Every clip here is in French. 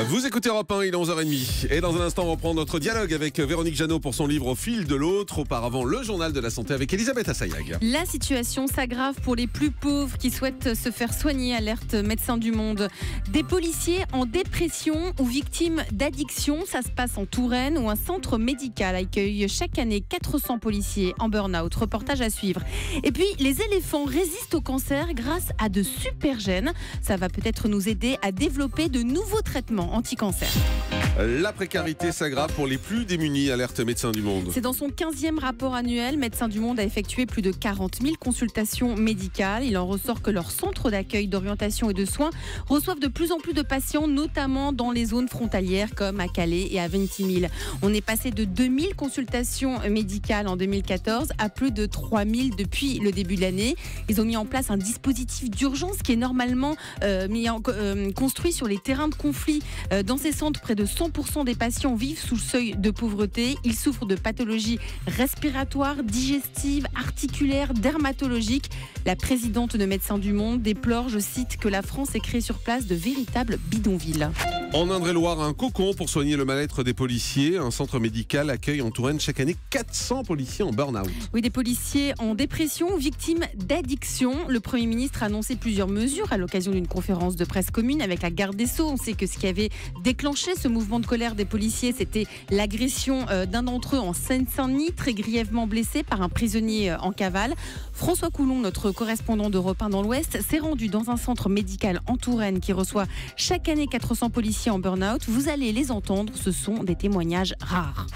Vous écoutez Europe 1, il est 11h30. Et dans un instant, on reprend notre dialogue avec Véronique Jeannot pour son livre Au fil de l'autre. Auparavant, le journal de la santé avec Elisabeth Assayag. La situation s'aggrave pour les plus pauvres qui souhaitent se faire soigner, alerte Médecins du Monde. Des policiers en dépression ou victimes d'addiction, ça se passe en Touraine où un centre médical accueille chaque année 400 policiers en burn-out. Reportage à suivre. Et puis, les éléphants résistent au cancer grâce à de super gènes. Ça va peut-être nous aider à développer de nouveaux traitements anti-cancer. La précarité s'aggrave pour les plus démunis, alerte Médecins du Monde. C'est dans son 15e rapport annuel. Médecins du Monde a effectué plus de 40 000 consultations médicales. Il en ressort que leurs centres d'accueil, d'orientation et de soins reçoivent de plus en plus de patients, notamment dans les zones frontalières comme à Calais et à Ventimille. On est passé de 2000 consultations médicales en 2014 à plus de 3000 depuis le début de l'année. Ils ont mis en place un dispositif d'urgence qui est normalement construit sur les terrains de conflit. Dans ces centres, près de 100% des patients vivent sous le seuil de pauvreté. Ils souffrent de pathologies respiratoires, digestives, articulaires, dermatologiques. La présidente de Médecins du Monde déplore, je cite, que la France ait créé sur place de véritables bidonvilles. En Indre-et-Loire, un cocon pour soigner le mal-être des policiers. Un centre médical accueille en Touraine chaque année 400 policiers en burn-out. Oui, des policiers en dépression, victimes d'addiction. Le Premier ministre a annoncé plusieurs mesures à l'occasion d'une conférence de presse commune avec la garde des Sceaux. On sait que ce qui avait déclenché ce mouvement de colère des policiers, c'était l'agression d'un d'entre eux en Seine-Saint-Denis, très grièvement blessé par un prisonnier en cavale. François Coulon, notre correspondant d'Europe 1 dans l'Ouest, s'est rendu dans un centre médical en Touraine qui reçoit chaque année 400 policiers en burn-out. Vous allez les entendre, ce sont des témoignages rares.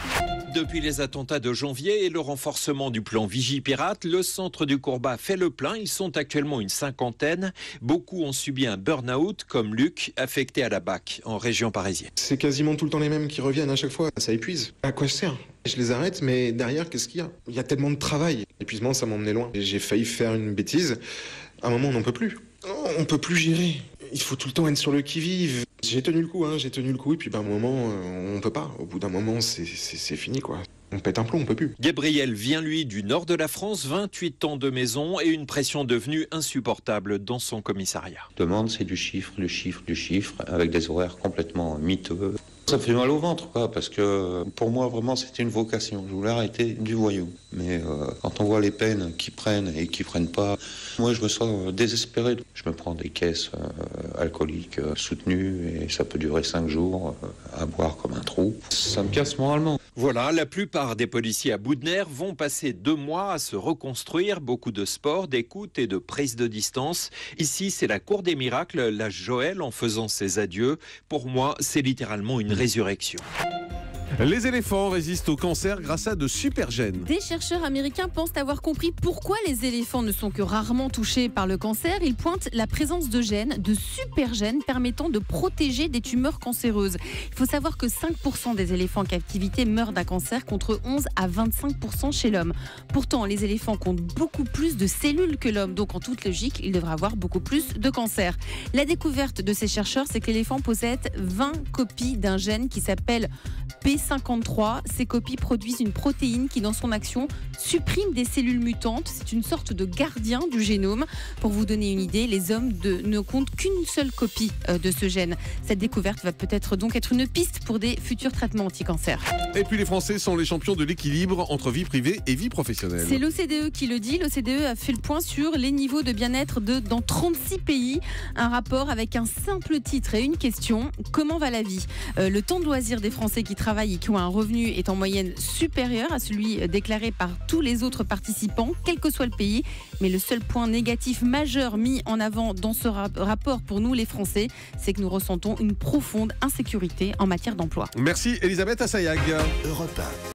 Depuis les attentats de janvier et le renforcement du plan Vigipirate, le centre du Courbat fait le plein. Ils sont actuellement une cinquantaine. Beaucoup ont subi un burn-out, comme Luc, affecté à la BAC, en région parisienne. C'est quasiment tout le temps les mêmes qui reviennent à chaque fois. Ça épuise. À quoi je sers ? Je les arrête, mais derrière, qu'est-ce qu'il y a ? Il y a tellement de travail. L'épuisement, ça m'emmenait loin. J'ai failli faire une bêtise. À un moment, on n'en peut plus. On peut plus gérer. Il faut tout le temps être sur le qui-vive. J'ai tenu le coup, et puis à un moment, on peut pas. Au bout d'un moment, c'est fini, quoi. On pète un plomb, on peut plus. Gabriel vient, lui, du nord de la France, 28 ans de maison et une pression devenue insupportable dans son commissariat. Demande, c'est du chiffre, avec des horaires complètement miteux. Ça fait mal au ventre, quoi, parce que pour moi, vraiment, c'était une vocation. Je voulais arrêter du voyou. Mais quand on voit les peines qui prennent et qui prennent pas, moi, je me sens désespéré. Je me prends des caisses alcooliques soutenues et ça peut durer 5 jours à boire comme un trou. Ça me casse moralement. Voilà, la plupart des policiers à bout de nerfs vont passer 2 mois à se reconstruire. Beaucoup de sport, d'écoute et de prise de distance. Ici, c'est la cour des miracles, la Joël, en faisant ses adieux. Pour moi, c'est littéralement une résurrection. Les éléphants résistent au cancer grâce à de super gènes. Des chercheurs américains pensent avoir compris pourquoi les éléphants ne sont que rarement touchés par le cancer. Ils pointent la présence de gènes, de super gènes permettant de protéger des tumeurs cancéreuses. Il faut savoir que 5% des éléphants en captivité meurent d'un cancer contre 11 à 25% chez l'homme. Pourtant, les éléphants comptent beaucoup plus de cellules que l'homme, donc en toute logique, ils devraient avoir beaucoup plus de cancer. La découverte de ces chercheurs, c'est que l'éléphant possède 20 copies d'un gène qui s'appelle P53. Ces copies produisent une protéine qui, dans son action, supprime des cellules mutantes. C'est une sorte de gardien du génome. Pour vous donner une idée, les hommes ne comptent qu'une seule copie de ce gène. Cette découverte va peut-être donc être une piste pour des futurs traitements anti-cancer. Et puis les Français sont les champions de l'équilibre entre vie privée et vie professionnelle. C'est l'OCDE qui le dit. L'OCDE a fait le point sur les niveaux de bien-être dans 36 pays. Un rapport avec un simple titre et une question. Comment va la vie ? Le temps de loisir des Français qui travaillent et qui ont un revenu est en moyenne supérieur à celui déclaré par tous les autres participants, quel que soit le pays. Mais le seul point négatif majeur mis en avant dans ce rapport pour nous les Français, c'est que nous ressentons une profonde insécurité en matière d'emploi. Merci Elisabeth Assayag. Europe 1.